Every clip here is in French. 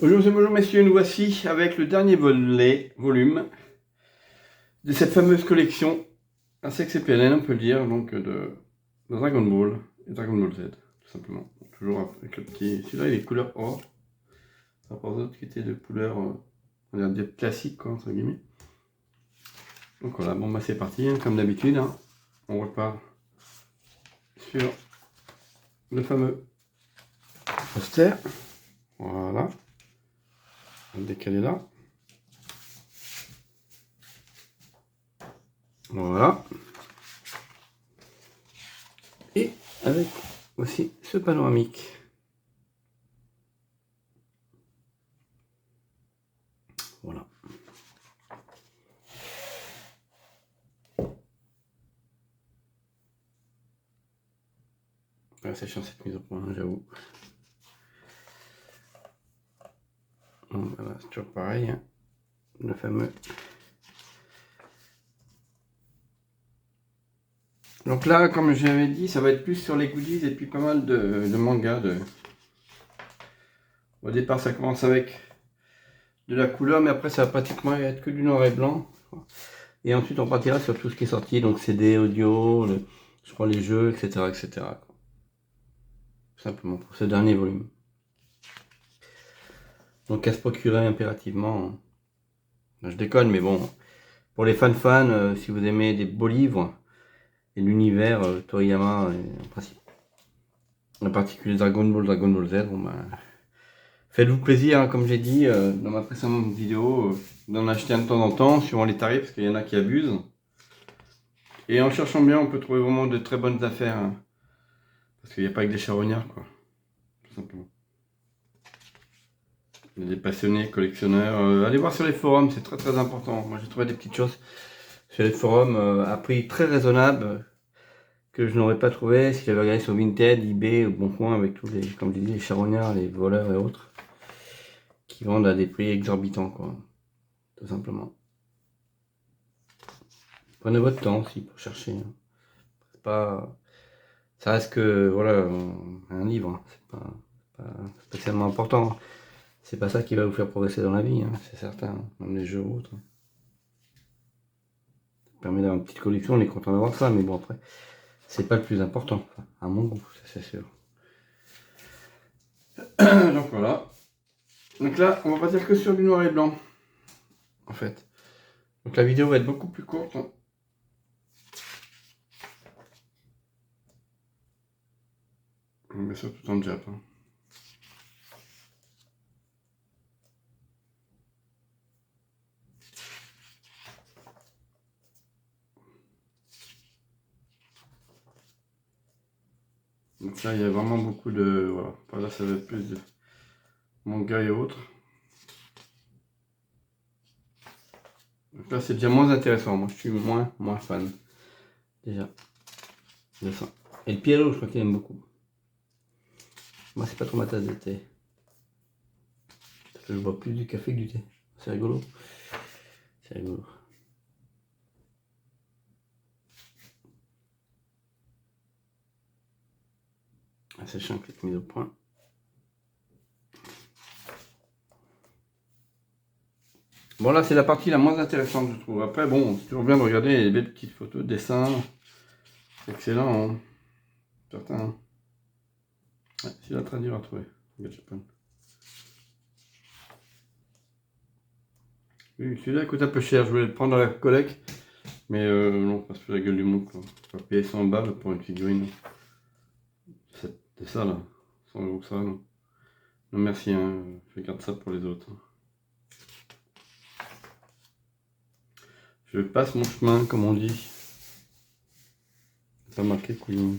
Bonjour messieurs, nous voici avec le dernier volume de cette fameuse collection assez exceptionnelle, on peut le dire, donc de Dragon Ball et Dragon Ball Z, tout simplement. Toujours avec le petit... Celui-là, il est couleur or, par rapport aux autres qui étaient de couleur, on va dire classique, quoi, entre guillemets. Donc voilà, bon bah c'est parti, hein, comme d'habitude, hein. On repart sur le fameux poster. Voilà. On va le décaler là. Voilà. Et avec aussi ce panoramique. Voilà. C'est chiant cette mise au point, j'avoue. Voilà, c'est toujours pareil, hein. Le fameux. Donc là, comme j'avais dit, ça va être plus sur les goodies et puis pas mal de mangas. Au départ, ça commence avec de la couleur, mais après, ça va pratiquement être que du noir et blanc. Et ensuite, on partira sur tout ce qui est sorti, donc CD, audio, je crois les jeux, etc., etc. Tout simplement pour ce dernier volume. Donc à se procurer impérativement. Je déconne, mais bon, pour les fans, si vous aimez des beaux livres et l'univers Toriyama, en particulier Dragon Ball Z, bon ben, faites-vous plaisir, hein, comme j'ai dit dans ma précédente vidéo, d'en acheter un de temps en temps, suivant les tarifs, parce qu'il y en a qui abusent. Et en cherchant bien, on peut trouver vraiment de très bonnes affaires, hein, parce qu'il n'y a pas que des charognards, quoi, tout simplement. Il y a des passionnés, collectionneurs. Allez voir sur les forums, c'est très très important. Moi j'ai trouvé des petites choses sur les forums à prix très raisonnable que je n'aurais pas trouvé si j'avais regardé sur Vinted, eBay, au Boncoin, avec tous les, comme je dis, les charognards, les voleurs et autres, qui vendent à des prix exorbitants, quoi, tout simplement. Prenez votre temps aussi pour chercher. Hein. C'est pas, ça reste que voilà un livre, hein. C'est pas spécialement important. C'est pas ça qui va vous faire progresser dans la vie, hein, c'est certain, hein. Même les jeux ou autres. Ça permet d'avoir une petite collection, on est content d'avoir ça, mais bon après, c'est pas le plus important, enfin, à mon goût, ça c'est sûr. Donc voilà. Donc là, on va pas dire que sur du noir et blanc, en fait. Donc la vidéo va être beaucoup plus courte. On met ça tout en jap. Hein. Donc là, il y a vraiment beaucoup de... Voilà. Enfin, là, ça va être plus de manga et autres. Donc là, c'est déjà moins intéressant. Moi, je suis moins fan. Déjà. De ça. Et le Pierrot, je crois qu'il aime beaucoup. Moi, c'est pas trop ma tasse de thé. Parce que je bois plus du café que du thé. C'est rigolo. C'est rigolo. Ah, c'est chiant que cette mise au point. Bon, là, c'est la partie la moins intéressante, je trouve. Après, bon, c'est toujours bien de regarder les belles petites photos, dessins. C'est excellent, hein. Certains. Ouais, c'est la traduire à trouver. Japan. Oui, celui-là coûte un peu cher. Je voulais le prendre à la collecte. Mais non, pas sur la gueule du monde, quoi. Je vais payer 100 balles pour une figurine. C'est ça, là. 100 euros que ça, non. Non, merci, hein. Je garde ça pour les autres. Je passe mon chemin, comme on dit. C'est pas marqué couillon.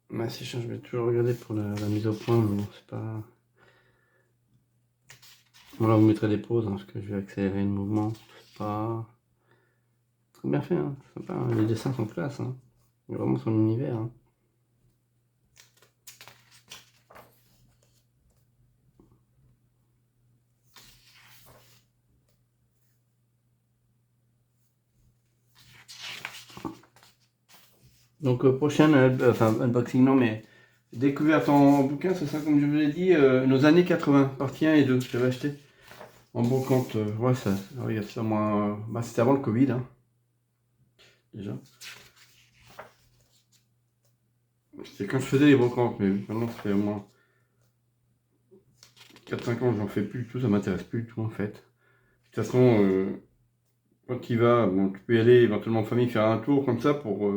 Bah, si je vais toujours regarder pour la mise au point, mais bon, c'est pas... Bon, là, vous mettrez des pauses, hein, parce que je vais accélérer le mouvement. C'est pas... Très bien fait, hein. Sympa, hein. Les dessins sont classe, hein. Il y a vraiment son univers, hein. Donc prochaine, unboxing, non mais découverte en bouquin, c'est ça comme je vous l'ai dit, nos années 80, partie 1 et 2, j'avais acheté en brocante. Ouais, ça, regarde ça, moi, c'était avant le Covid, hein, déjà. C'était quand je faisais les brocantes, mais maintenant ça fait au moins 4-5 ans que j'en fais plus du tout, ça m'intéresse plus du tout en fait. De toute façon, quand tu y vas, bon, tu peux y aller éventuellement en famille faire un tour comme ça pour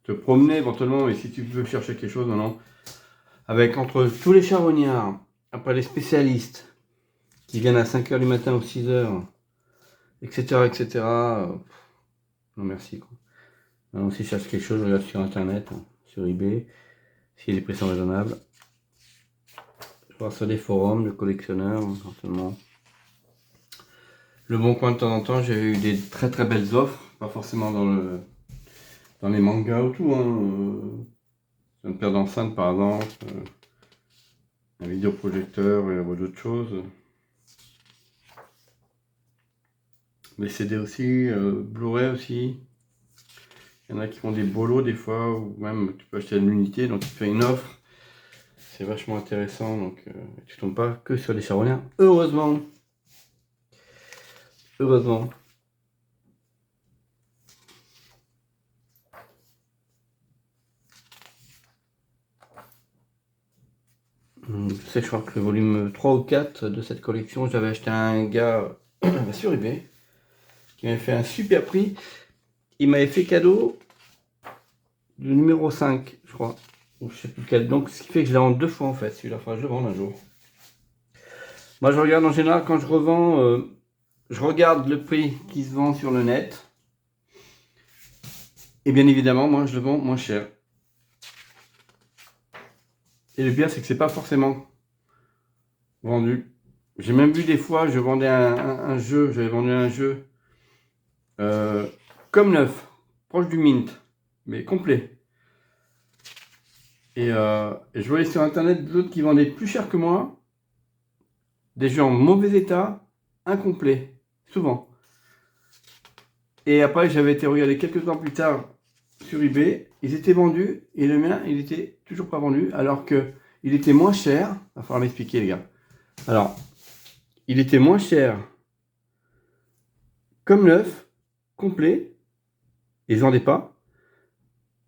te promener éventuellement, et si tu veux chercher quelque chose, non. Avec entre tous les charognards, après les spécialistes qui viennent à 5h du matin ou 6h, etc. etc. Non merci quoi. Maintenant, si je cherche quelque chose, je regarde sur internet, sur eBay, si les prix sont raisonnables. Je vois sur des forums de collectionneurs, éventuellement. Le Bon Coin de temps en temps, j'ai eu des très très belles offres, pas forcément dans les mangas ou tout, hein. Une paire d'enceintes par exemple, un vidéoprojecteur et d'autres choses. Les CD aussi, Blu-ray aussi. Il y en a qui font des bolos des fois, ou même tu peux acheter l'unité, donc tu fais une offre. C'est vachement intéressant, donc tu tombes pas que sur des charognards. Heureusement. Heureusement. Je sais, je crois que le volume 3 ou 4 de cette collection, j'avais acheté à un gars sur eBay qui m'avait fait un super prix. Il m'avait fait cadeau du numéro 5, je crois. Ou je sais plus quel. Donc, ce qui fait que je l'ai en 2 fois en fait. Celui-là, enfin, je le vends un jour. Moi, je regarde en général quand je revends, je regarde le prix qui se vend sur le net. Et bien évidemment, moi, je le vends moins cher. Et le pire, c'est que c'est pas forcément vendu. J'ai même vu des fois, je vendais un jeu, j'avais vendu un jeu comme neuf, proche du mint, mais complet. Et je voyais sur internet d'autres qui vendaient plus cher que moi, des jeux en mauvais état, incomplets, souvent. Et après, j'avais été regarder quelques temps plus tard sur eBay, ils étaient vendus, et le mien, il était toujours pas vendu, alors que il était moins cher. Il va falloir m'expliquer, les gars. Alors, il était moins cher comme neuf, complet, et je vendais pas.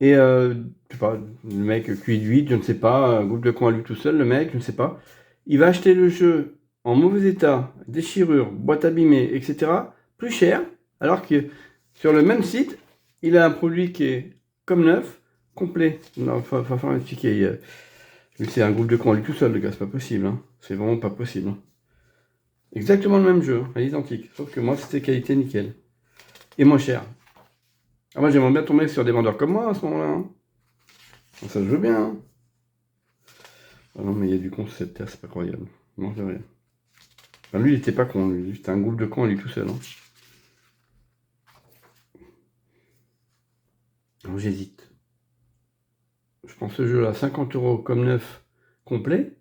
Et je sais pas, le mec Q8, je ne sais pas, un groupe de coin à lui tout seul, le mec, je ne sais pas. Il va acheter le jeu en mauvais état, déchirure, boîte abîmée, etc. plus cher, alors que sur le même site, il a un produit qui est comme neuf, complet. Non, il va falloir m'expliquer. C'est un groupe de coin à lui tout seul, le gars, c'est pas possible. Hein. C'est vraiment pas possible. Hein. Exactement le même jeu, à l'identique. Sauf que moi, c'était qualité nickel. Et moins cher. Ah, moi, j'aimerais bien tomber sur des vendeurs comme moi à ce moment-là. Hein. Ça se veut bien. Hein. Ah non, mais il y a du con sur cette terre, c'est pas croyable. Non, de rien. Enfin, lui, il était pas con, lui. C'était un groupe de cons, lui tout seul. Hein. Alors, j'hésite. Je prends ce jeu-là, 50 € comme neuf, complet.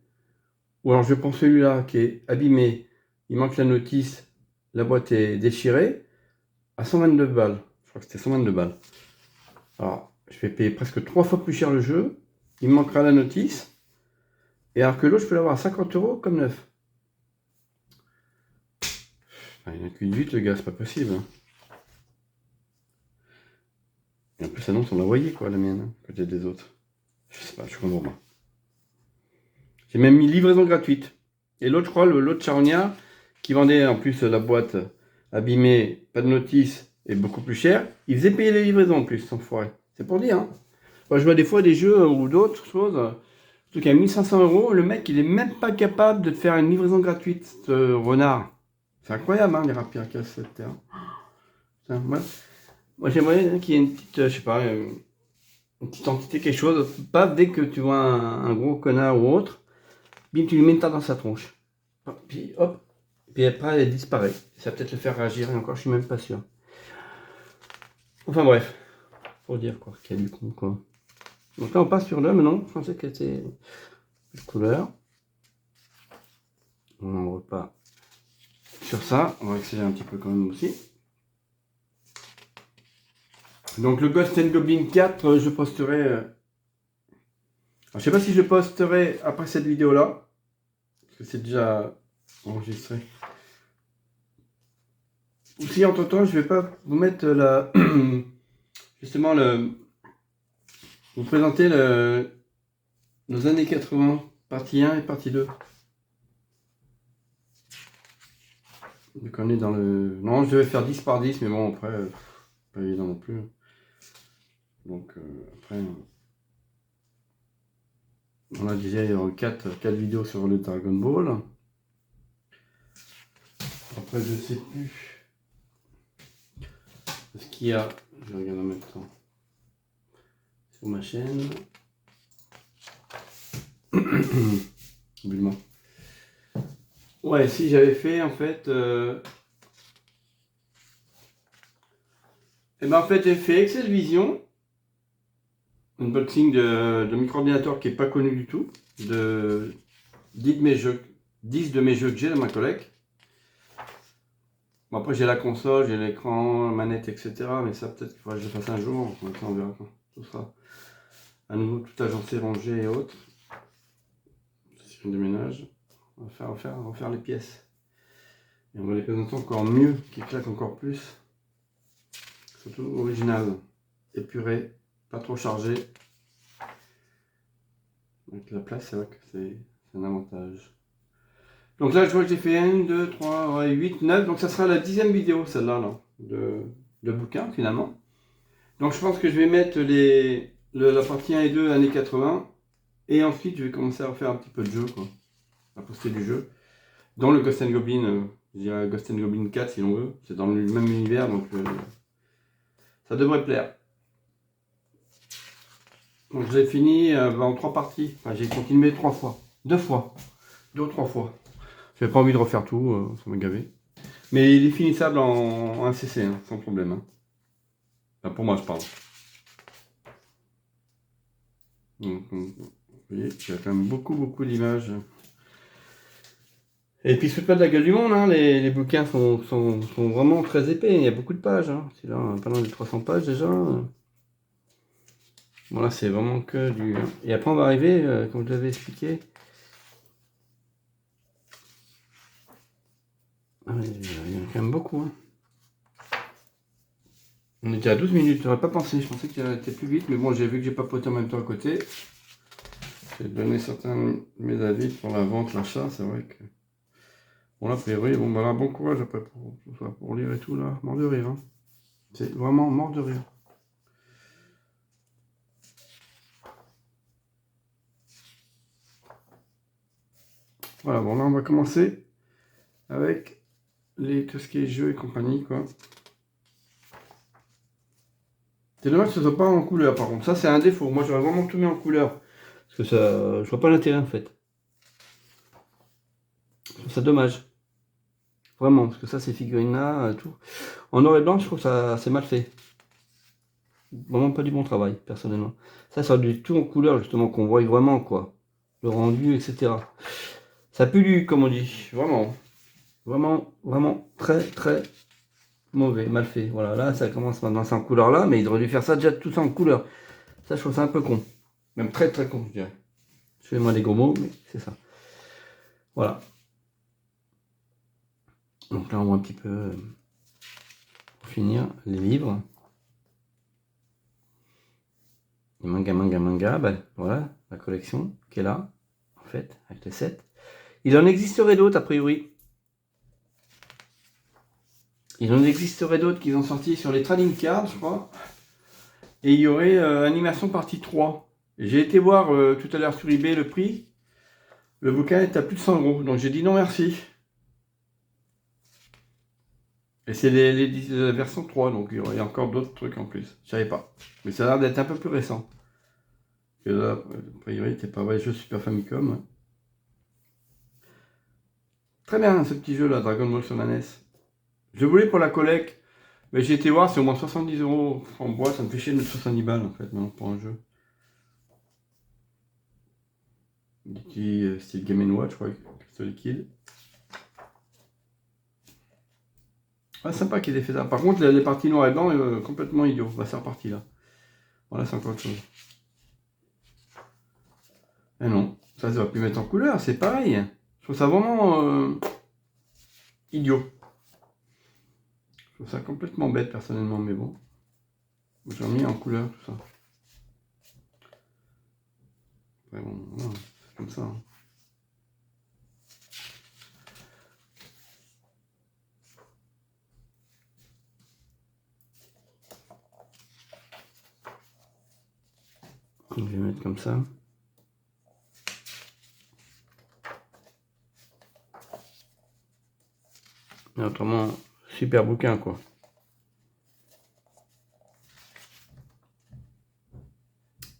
Ou alors, je prends celui-là qui est abîmé. Il manque la notice. La boîte est déchirée. À 122 balles. Je crois que c'était 122 balles. Alors, je vais payer presque 3 fois plus cher le jeu. Il me manquera la notice. Et alors que l'autre, je peux l'avoir à 50 € comme neuf. Enfin, il n'y en a qu'une vite, le gars, c'est pas possible. Hein. Et en plus, annonce, on l'a envoyé, quoi, la mienne, hein, côté des autres. Je sais pas, je suis content, moi. J'ai même mis livraison gratuite. Et l'autre, je crois, l'autre charognard, qui vendait en plus la boîte abîmée, pas de notice, et beaucoup plus cher, il faisait payer les livraisons en plus, sans foirer. C'est pour dire, hein. Moi, je vois des fois des jeux ou d'autres choses, surtout qu'à 1500 €, le mec, il est même pas capable de te faire une livraison gratuite, ce renard. C'est incroyable, hein, les rapières qu'il y a sur cette terre. Putain, moi j'aimerais qu'il y ait une petite, je sais pas, une petite entité, quelque chose. Paf, dès que tu vois un gros connard ou autre, bim, tu lui mets une tarte dans sa tronche. Puis hop, puis après elle disparaît. Ça va peut-être le faire réagir, et encore je suis même pas sûr. Enfin bref, pour dire quoi, qu'il y a du con quoi. Donc là on passe sur l'homme, non? Je pensais que c'était de couleur. On n'en pas sur ça, on va accélérer un petit peu quand même aussi. Donc le Ghost and Goblin 4, je posterai... alors, je sais pas si je le posterai après cette vidéo-là, parce que c'est déjà enregistré. Ou si entre-temps, je vais pas vous mettre la... justement, vous présenter nos années 80, partie 1 et partie 2. Donc on est dans le... Non, je vais faire 10 par 10, mais bon, après, pas évident non plus. Donc après... On a déjà 4 vidéos sur le Dragon Ball. Après, je sais plus ce qu'il y a. Je regarde en même temps sur ma chaîne. Bulma. Ouais, si j'avais fait en fait. Et ben en fait, j'ai fait Excel Vision, unboxing de micro-ordinateur qui est pas connu du tout, de 10 de mes jeux que j'ai dans ma collecte. Bon, après j'ai la console, j'ai l'écran, la manette, etc. Mais ça peut-être qu'il faudra que je le fasse un jour. On verra quand tout sera à nouveau tout agencé, rangé et autres. C'est une déménage. On va refaire les pièces. Et on va les présenter encore mieux, qui claquent encore plus. Surtout original, épuré, pas trop chargé. Avec la place, c'est vrai que c'est un avantage. Donc là, je vois que j'ai fait 1, 2, 3, 8, 9. Donc ça sera la 10e vidéo, celle-là, là, de bouquin, finalement. Donc je pense que je vais mettre la partie 1 et 2 années 80. Et ensuite, je vais commencer à faire un petit peu de jeu, quoi. À poster du jeu. Dans le Ghost and Goblin, je dirais Ghost and Goblin 4 si l'on veut. C'est dans le même univers, donc ça devrait plaire. Donc je l'ai fini en 3 parties. Enfin, j'ai continué 3 fois. 2 fois. 2 ou 3 fois. J'avais pas envie de refaire tout, ça m'a gavé. Mais il est finissable en 1 cc, hein, sans problème. Hein. Enfin, pour moi, je parle. Donc, vous voyez, il y a quand même beaucoup d'images. Et puis, c'est pas de la gueule du monde, hein. Les bouquins sont vraiment très épais. Il y a beaucoup de pages. Hein. C'est là, pas loin des 300 pages déjà. Bon, là, c'est vraiment que du. Et après, on va arriver, comme je l'avais expliqué. Ah, il y en a quand même beaucoup. Hein. On est déjà à 12 minutes, j'aurais pas pensé. Je pensais qu'il était plus vite, mais bon, j'ai vu que j'ai papoté en même temps à côté. J'ai donné certains de mes avis pour la vente, l'achat, c'est vrai que. Bon, là, a priori, bon, bah là, bon courage après pour lire et tout, là. Mort de rire, hein. C'est vraiment mort de rire. Voilà, bon, là, on va commencer avec tout ce qui est jeux et compagnie, quoi. C'est dommage que ce soit pas en couleur, par contre. Ça, c'est un défaut. Moi, j'aurais vraiment tout mis en couleur. Parce que ça, je vois pas l'intérêt, en fait. Je trouve ça dommage. Vraiment, parce que ça, ces figurines-là, tout. En noir et blanc, je trouve ça c'est mal fait. Vraiment pas du bon travail, personnellement. Ça aurait dû être tout en couleur, justement, qu'on voit vraiment, quoi. Le rendu, etc. Ça pue du, comme on dit. Vraiment. Vraiment très mauvais, mal fait. Voilà, là, ça commence maintenant, c'est en couleur là, mais il aurait dû faire ça déjà tout ça en couleur. Ça, je trouve ça un peu con. Même très con, je dirais. Je fais moi des gros mots, mais c'est ça. Voilà. Donc là, on voit un petit peu, pour finir, les livres. Les manga, ben, voilà, la collection qui est là, en fait, avec les 7. Il en existerait d'autres, a priori. Il en existerait d'autres qui ont sorti sur les trading cards, je crois. Et il y aurait Animation partie 3. J'ai été voir tout à l'heure sur eBay le prix. Le bouquin est à plus de 100 €. Donc j'ai dit non merci. Et c'est la version 3, donc il y a encore d'autres trucs en plus. Je savais pas. Mais ça a l'air d'être un peu plus récent. Et là, a priori, c'est pas vrai, jeu Super Famicom. Hein. Très bien ce petit jeu là, Dragon Ball sur la NES. Je voulais pour la collecte, mais j'ai été voir, c'est au moins 70 € en bois, ça me fait chier de mettre 70 balles en fait, non, pour un jeu. Qui style Game & Watch, je crois, Crystal Liquide. Ah, sympa qu'ils aient fait ça. Par contre, les parties noir et blanc, complètement idiot. Bah, c'est reparti là. Voilà, c'est encore autre chose. Eh non, ça aurait pu mettre en couleur, c'est pareil. Je trouve ça vraiment idiot. Je trouve ça complètement bête personnellement, mais bon. J'ai remis en couleur tout ça. Ouais, bon, voilà, c'est comme ça. Hein. Je vais mettre comme ça. Et autrement, super bouquin quoi.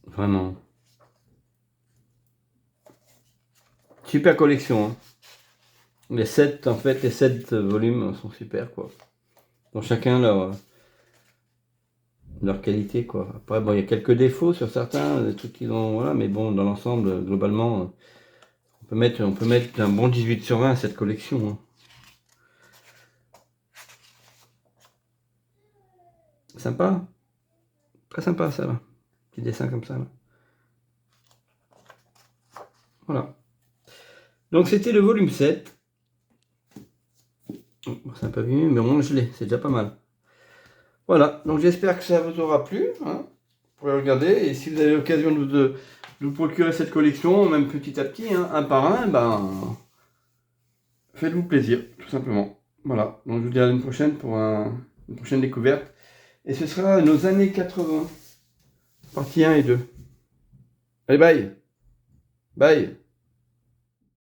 Vraiment. Super collection. Hein. Les 7, en fait, les 7 volumes sont super quoi. Donc chacun leur qualité quoi. Après, bon, il y a quelques défauts sur certains, des trucs qu'ils ont, voilà, mais bon, dans l'ensemble, globalement, on peut mettre un bon 18/20 à cette collection. Hein. Sympa. Très sympa ça là. Petit dessin comme ça là. Voilà. Donc c'était le volume 7. C'est un peu mieux, mais au moins je l'ai, c'est déjà pas mal. Voilà, donc j'espère que ça vous aura plu. Hein. Vous pourrez regarder, et si vous avez l'occasion de vous procurer cette collection, même petit à petit, hein, un par un, ben faites-vous plaisir, tout simplement. Voilà, donc je vous dis à une prochaine pour une prochaine découverte. Et ce sera nos années 80, partie 1 et 2. Allez, bye. Bye.